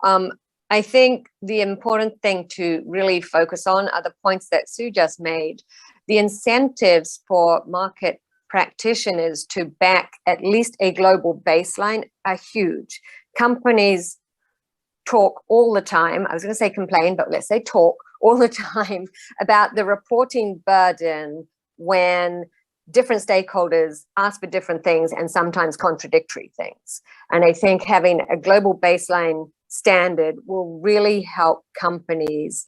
I think the important thing to really focus on are the points that Sue just made. The incentives for market practitioners to back at least a global baseline are huge. Companies talk all the time, I was going to say complain, but let's say talk all the time about the reporting burden when different stakeholders ask for different things and sometimes contradictory things. And I think having a global baseline standard will really help companies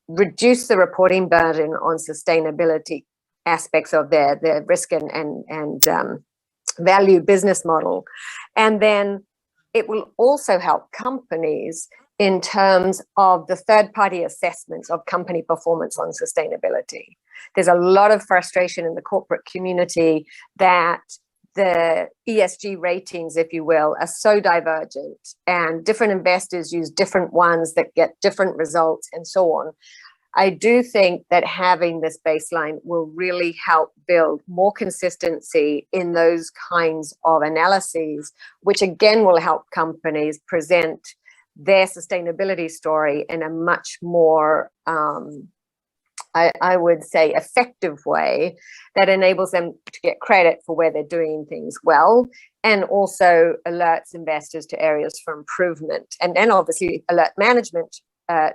reduce the reporting burden on sustainability aspects of their risk and value business model. And then it will also help companies in terms of the third-party assessments of company performance on sustainability. There's a lot of frustration in the corporate community that the ESG ratings, if you will, are so divergent, and different investors use different ones that get different results and so on. I do think that having this baseline will really help build more consistency in those kinds of analyses, which again will help companies present their sustainability story in a much more, I would say, effective way that enables them to get credit for where they're doing things well, and also alerts investors to areas for improvement, and obviously alert management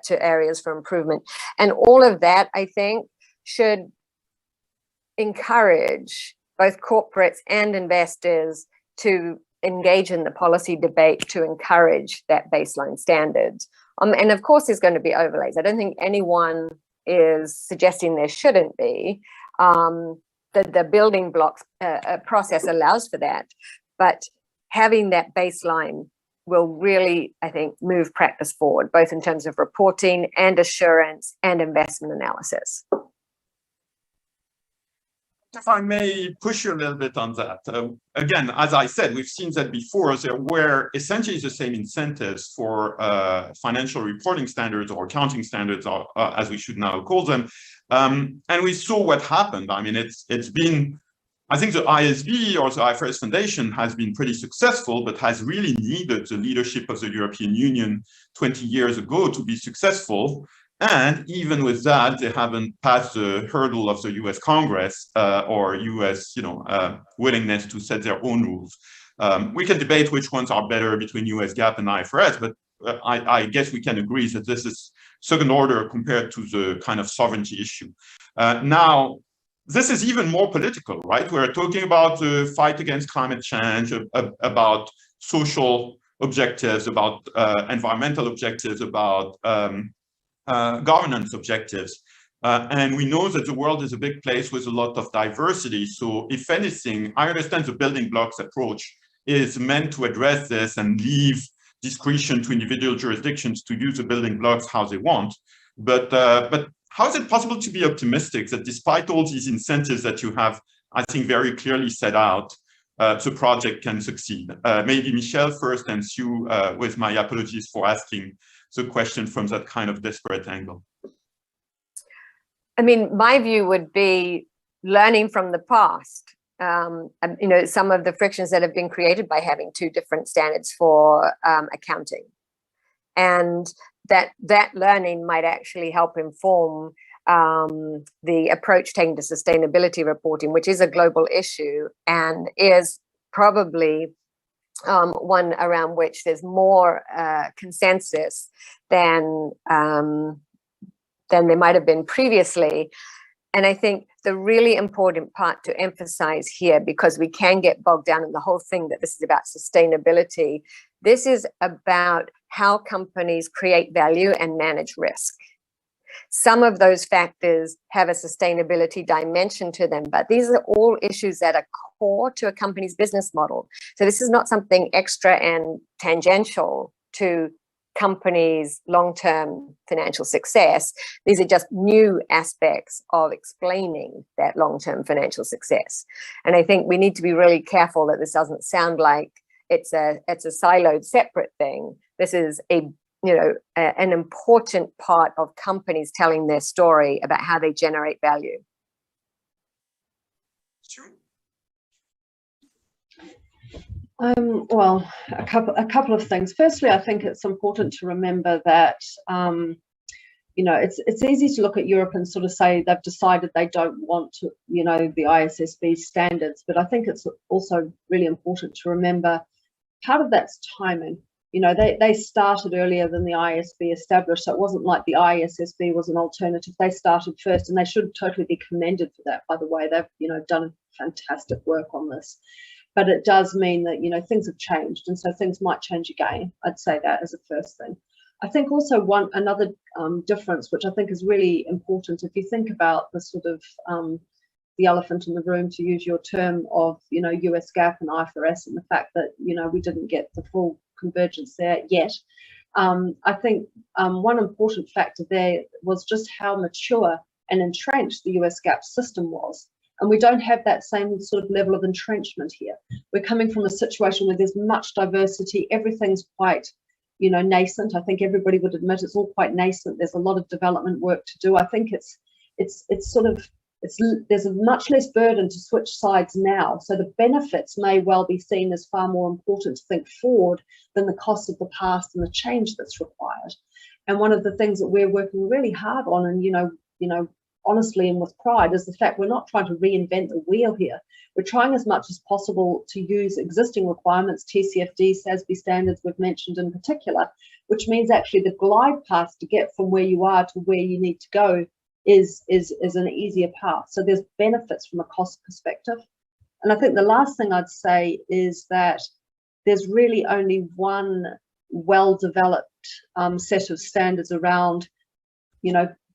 to areas for improvement. And all of that, I think, should encourage both corporates and investors to engage in the policy debate to encourage that baseline standard. And of course, there's going to be overlays. I don't think anyone is suggesting there shouldn't be. The building blocks process allows for that. But having that baseline will really, I think, move practice forward, both in terms of reporting and assurance and investment analysis. If I may push you a little bit on that. Again, as I said, we've seen that before. There were essentially the same incentives for financial reporting standards or accounting standards, or, as we should now call them. And we saw what happened. I mean, it's been, I think the ISSB or the IFRS Foundation has been pretty successful, but has really needed the leadership of the European Union 20 years ago to be successful. And even with that, they haven't passed the hurdle of the US Congress or US willingness to set their own rules. We can debate which ones are better between US GAAP and IFRS, but I guess we can agree that this is second order compared to the kind of sovereignty issue. Now, this is even more political, right? We're talking about the fight against climate change, about social objectives, about environmental objectives, about governance objectives. And we know that the world is a big place with a lot of diversity. So if anything, I understand the building blocks approach is meant to address this and leave discretion to individual jurisdictions to use the building blocks how they want. But how is it possible to be optimistic that despite all these incentives that you have, I think, very clearly set out, the project can succeed? Maybe Michelle first, and Sue, with my apologies for asking the question from that kind of desperate angle. I mean, my view would be learning from the past. Some of the frictions that have been created by having two different standards for accounting, and that learning might actually help inform the approach taken to sustainability reporting, which is a global issue and is probably one around which there's more consensus than there might have been previously. And I think the really important part to emphasize here, because we can get bogged down in the whole thing that this is about sustainability, this is about how companies create value and manage risk. Some of those factors have a sustainability dimension to them, but these are all issues that are core to a company's business model. So this is not something extra and tangential to companies' long-term financial success. These are just new aspects of explaining that long-term financial success. And I think we need to be really careful that this doesn't sound like it's a siloed, separate thing. This is an important part of companies telling their story about how they generate value. Sure. Well, a couple of things. Firstly, I think it's important to remember that it's easy to look at Europe and sort of say they've decided they don't want to, the ISSB standards. But I think it's also really important to remember part of that's timing. They started earlier than the ISSB established, so it wasn't like the ISSB was an alternative. They started first, and they should totally be commended for that, by the way. They've done fantastic work on this. But it does mean that, things have changed, and so things might change again. I'd say that as a first thing. I think also another difference, which I think is really important, if you think about the sort of the elephant in the room, to use your term, of US GAAP and IFRS, and the fact that we didn't get the full convergence there yet. I think one important factor there was just how mature and entrenched the US GAAP system was. And we don't have that same sort of level of entrenchment here. We're coming from a situation where there's much diversity. Everything's quite nascent. I think everybody would admit it's all quite nascent. There's a lot of development work to do. I think there's a much less burden to switch sides now. So the benefits may well be seen as far more important to think forward than the cost of the past and the change that's required. And one of the things that we're working really hard on, and honestly and with pride, is the fact we're not trying to reinvent the wheel here. We're trying as much as possible to use existing requirements, TCFD, ISSB standards we've mentioned in particular, which means actually the glide path to get from where you are to where you need to go is an easier path. So there's benefits from a cost perspective. And I think the last thing I'd say is that there's really only one well-developed set of standards around,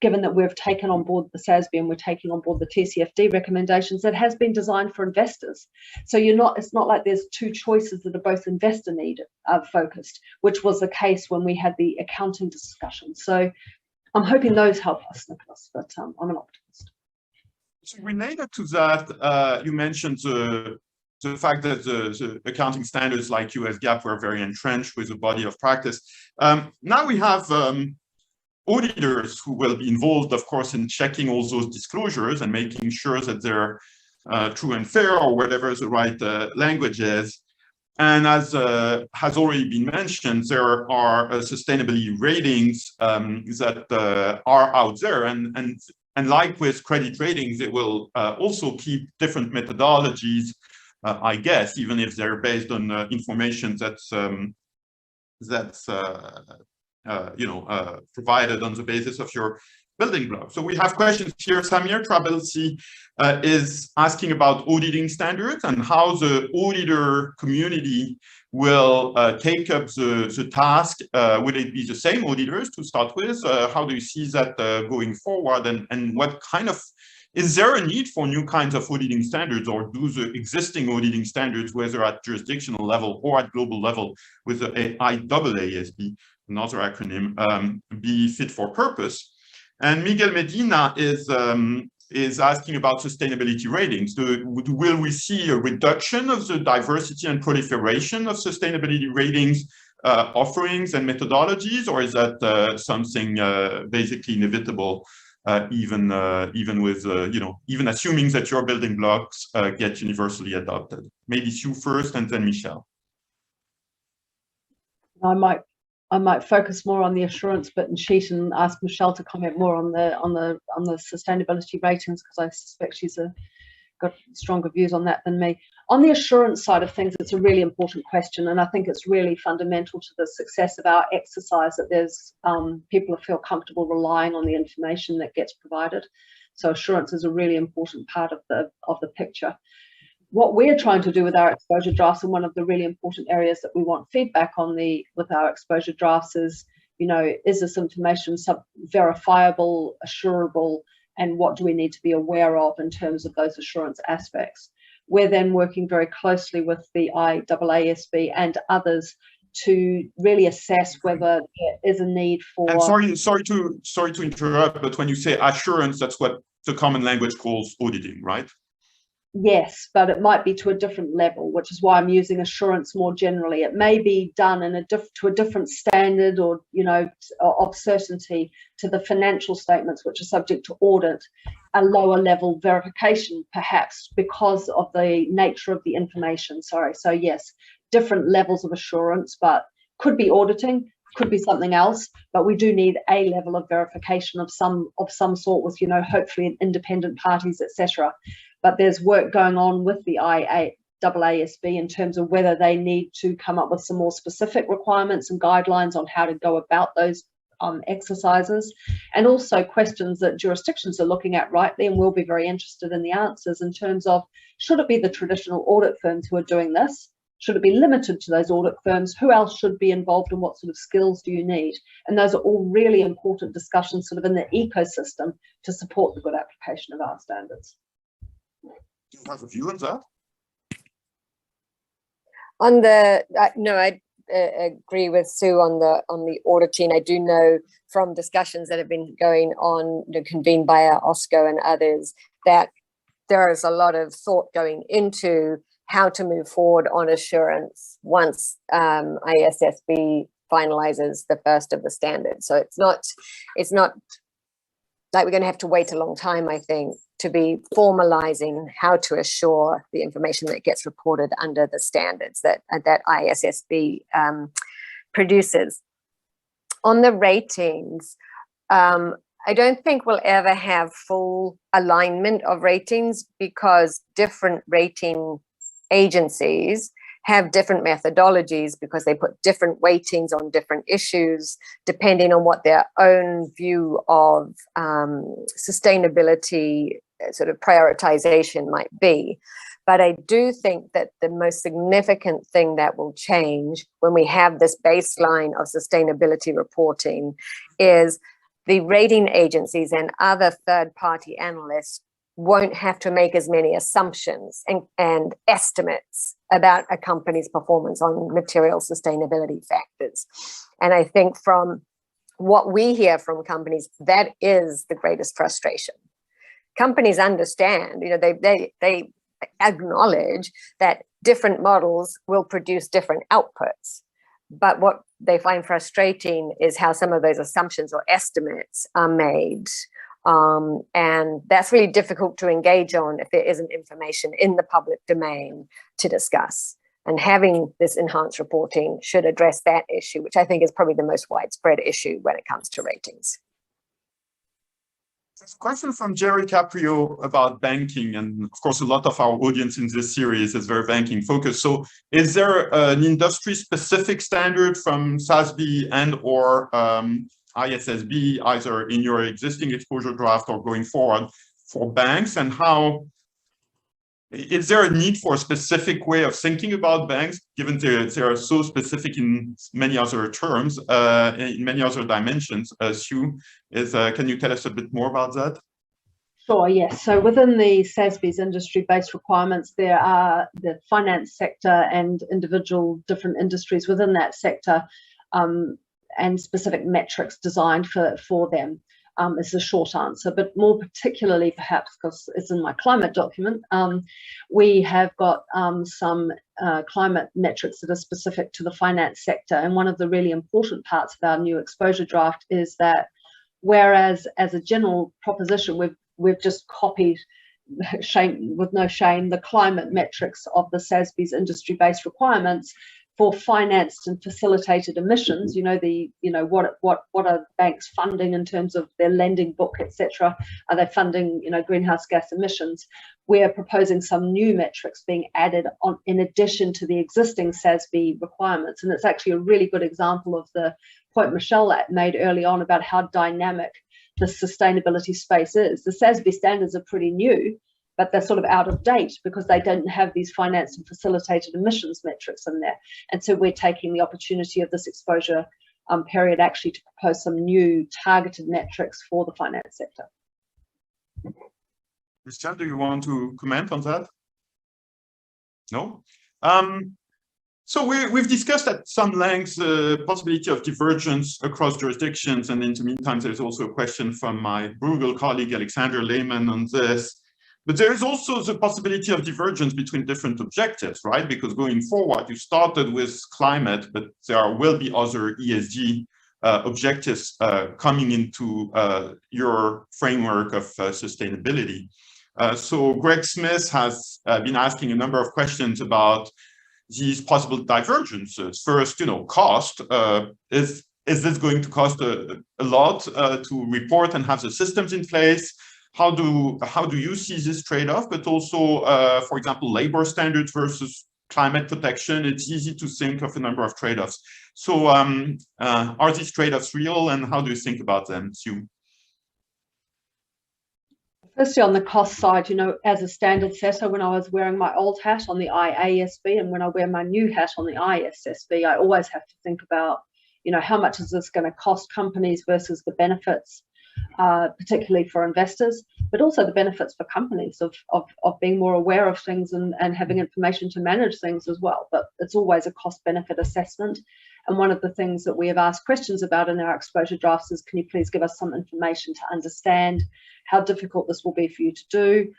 given that we've taken on board the ISSB and we're taking on board the TCFD recommendations, that has been designed for investors. So it's not like there's two choices that are both investor need focused, which was the case when we had the accounting discussion. So I'm hoping those help us, Nicolas, but I'm an optimist. So related to that, you mentioned the fact that the accounting standards like US GAAP were very entrenched with a body of practice. Now we have auditors who will be involved, of course, in checking all those disclosures and making sure that they're true and fair, or whatever the right language is. And as has already been mentioned, there are sustainability ratings that are out there. And like with credit ratings, they will also keep different methodologies, I guess, even if they're based on information that's provided on the basis of your building block. So we have questions here. Samir Trabelsi is asking about auditing standards and how the auditor community will take up the task. Will it be the same auditors to start with? How do you see that going forward? And what kind of, is there a need for new kinds of auditing standards, or do the existing auditing standards, whether at jurisdictional level or at global level with the ISSB, another acronym, be fit for purpose? And Miguel Medina is asking about sustainability ratings. Will we see a reduction of the diversity and proliferation of sustainability ratings offerings and methodologies, or is that something basically inevitable, even with even assuming that your building blocks get universally adopted? Maybe Sue first, and then Michelle. I might focus more on the assurance bit and sheet, and ask Michelle to comment more on the sustainability ratings, because I suspect she's got stronger views on that than me. On the assurance side of things, it's a really important question, and I think it's really fundamental to the success of our exercise that there's people who feel comfortable relying on the information that gets provided. So assurance is a really important part of the picture. What we're trying to do with our exposure drafts, and one of the really important areas that we want feedback on with our exposure drafts is, is this information verifiable, assurable, and what do we need to be aware of in terms of those assurance aspects? We're then working very closely with the ISSB and others to really assess whether there is a need for. And sorry to interrupt, but when you say assurance, that's what the common language calls auditing, right? Yes, but it might be to a different level, which is why I'm using assurance more generally. It may be done in to a different standard, or of certainty to the financial statements, which are subject to audit, a lower level verification, perhaps because of the nature of the information. Sorry. So yes, different levels of assurance, but could be auditing, could be something else. But we do need a level of verification of some sort with, hopefully independent parties, etc. But there's work going on with the ISSB in terms of whether they need to come up with some more specific requirements and guidelines on how to go about those exercises, and also questions that jurisdictions are looking at rightly, and we'll be very interested in the answers in terms of, should it be the traditional audit firms who are doing this? Should it be limited to those audit firms? Who else should be involved, and what sort of skills do you need? And those are all really important discussions sort of in the ecosystem to support the good application of our standards. Do you have a view on that? On no, I agree with Sue on the auditing. I do know from discussions that have been going on, convened by our OSCO and others, that there is a lot of thought going into how to move forward on assurance once ISSB finalizes the first of the standards. So it's not like we're going to have to wait a long time, I think, to be formalizing how to assure the information that gets reported under the standards that ISSB produces. On the ratings, I don't think we'll ever have full alignment of ratings because different rating agencies have different methodologies because they put different weightings on different issues depending on what their own view of sustainability sort of prioritization might be. But I do think that the most significant thing that will change when we have this baseline of sustainability reporting is the rating agencies and other third-party analysts won't have to make as many assumptions and estimates about a company's performance on material sustainability factors. And I think from what we hear from companies, that is the greatest frustration. Companies understand, they acknowledge that different models will produce different outputs. But what they find frustrating is how some of those assumptions or estimates are made. And that's really difficult to engage on if there isn't information in the public domain to discuss. And having this enhanced reporting should address that issue, which I think is probably the most widespread issue when it comes to ratings. There's a question from Jerry Caprio about banking, and of course, a lot of our audience in this series is very banking focused. So is there an industry-specific standard from SASB and or ISSB, either in your existing exposure draft or going forward for banks? And how is there a need for a specific way of thinking about banks, given they are so specific in many other terms, in many other dimensions? Sue, can you tell us a bit more about that? Sure, yes. So within the SASB's industry-based requirements, there are the finance sector and individual different industries within that sector and specific metrics designed for them. Is the short answer, but more particularly perhaps because it's in my climate document, we have got some climate metrics that are specific to the finance sector. And one of the really important parts of our new exposure draft is that whereas as a general proposition, we've just copied, shame with no shame, the climate metrics of the SASB's industry-based requirements for financed and facilitated emissions, what are banks funding in terms of their lending book, etc. Are they funding, greenhouse gas emissions? We are proposing some new metrics being added on in addition to the existing SASB requirements. And it's actually a really good example of the point Michelle made early on about how dynamic the sustainability space is. The SASB standards are pretty new, but they're sort of out of date because they don't have these financed and facilitated emissions metrics in there. And so we're taking the opportunity of this exposure period actually to propose some new targeted metrics for the finance sector. Christian, do you want to comment on that? No? So we've discussed at some length the possibility of divergence across jurisdictions. And in the meantime, there's also a question from my Bruegel colleague, Alexander Lehman, on this. But there is also the possibility of divergence between different objectives, right? Because going forward, you started with climate, but there will be other ESG objectives coming into your framework of sustainability. So Greg Smith has been asking a number of questions about these possible divergences. First, cost. Is this going to cost a lot to report and have the systems in place? How do you see this trade-off? But also, for example, labor standards versus climate protection. It's easy to think of a number of trade-offs. So are these trade-offs real, and how do you think about them, Sue? Firstly, on the cost side, as a standard setter, when I was wearing my old hat on the IASB and when I wear my new hat on the ISSB, I always have to think about, how much is this going to cost companies versus the benefits, particularly for investors, but also the benefits for companies of being more aware of things and having information to manage things as well. But it's always a cost-benefit assessment. And one of the things that we have asked questions about in our exposure drafts is, can you please give us some information to understand how difficult this will be for you to do,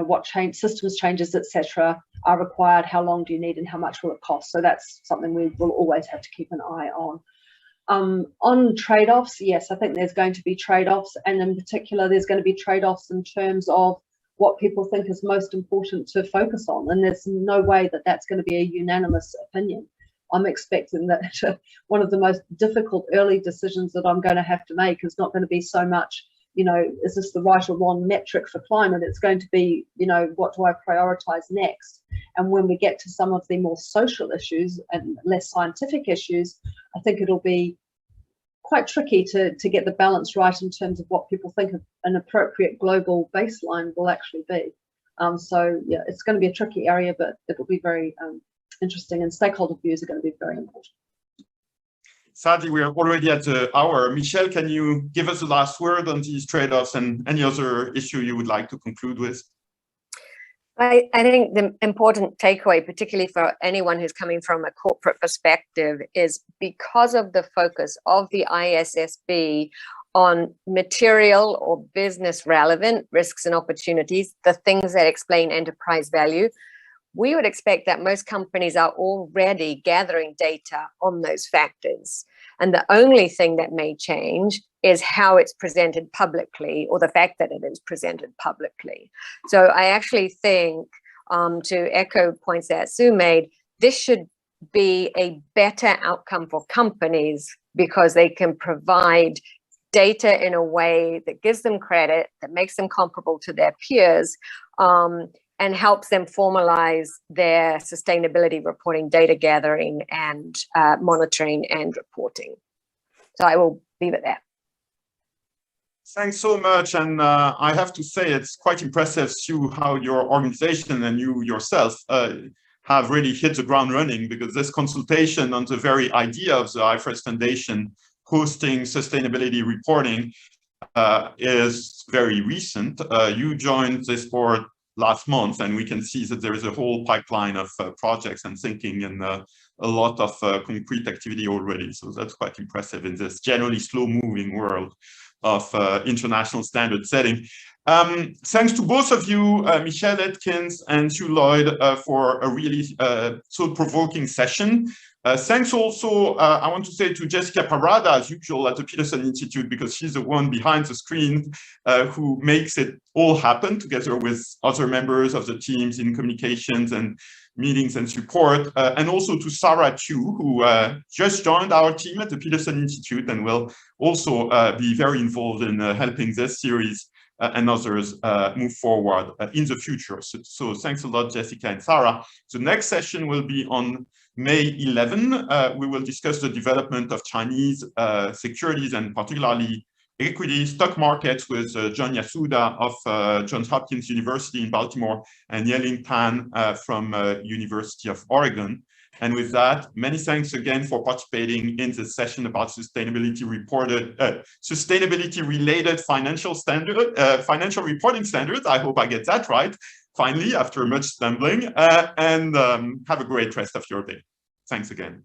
what systems changes, etc., are required, how long do you need, and how much will it cost? So that's something we will always have to keep an eye on. On trade-offs, yes, I think there's going to be trade-offs, and in particular, there's going to be trade-offs in terms of what people think is most important to focus on, and there's no way that that's going to be a unanimous opinion. I'm expecting that one of the most difficult early decisions that I'm going to have to make is not going to be so much, you know, is this the right or wrong metric for climate? It's going to be, you know, what do I prioritize next? And when we get to some of the more social issues and less scientific issues, I think it'll be quite tricky to get the balance right in terms of what people think an appropriate global baseline will actually be. So yeah, it's going to be a tricky area, but it will be very interesting, and stakeholder views are going to be very important. Sadly, we are already at the hour. Michelle, can you give us the last word on these trade-offs and any other issue you would like to conclude with? I think the important takeaway, particularly for anyone who's coming from a corporate perspective, is because of the focus of the ISSB on material or business relevant risks and opportunities, the things that explain enterprise value, we would expect that most companies are already gathering data on those factors. And the only thing that may change is how it's presented publicly, or the fact that it is presented publicly. So I actually think, to echo points that Sue made, this should be a better outcome for companies because they can provide data in a way that gives them credit, that makes them comparable to their peers, and helps them formalize their sustainability reporting, data gathering, and monitoring and reporting. So I will leave it there. Thanks so much. And I have to say, it's quite impressive, Sue, how your organization and you yourself have really hit the ground running, because this consultation on the very idea of the IFRS Foundation hosting sustainability reporting is very recent. You joined this board last month, and we can see that there is a whole pipeline of projects and thinking and a lot of concrete activity already. So that's quite impressive in this generally slow-moving world of international standard setting. Thanks to both of you, Michelle Edkins and Hugh Lloyd, for a really thought-provoking session. Thanks also, I want to say, to Jessica Parada, as usual, at the Peterson Institute, because she's the one behind the screen who makes it all happen together with other members of the teams in communications and meetings and support. And also to Sarah Chu, who just joined our team at the Peterson Institute and will also be very involved in helping this series and others move forward in the future. So thanks a lot, Jessica and Sarah. The next session will be on May 11. We will discuss the development of Chinese securities and particularly equity stock markets with John Yasuda of Johns Hopkins University in Baltimore and Yeling Tan from University of Oregon. And with that, many thanks again for participating in this session about sustainability-related financial reporting standards. I hope I get that right, finally, after much stumbling. And have a great rest of your day. Thanks again.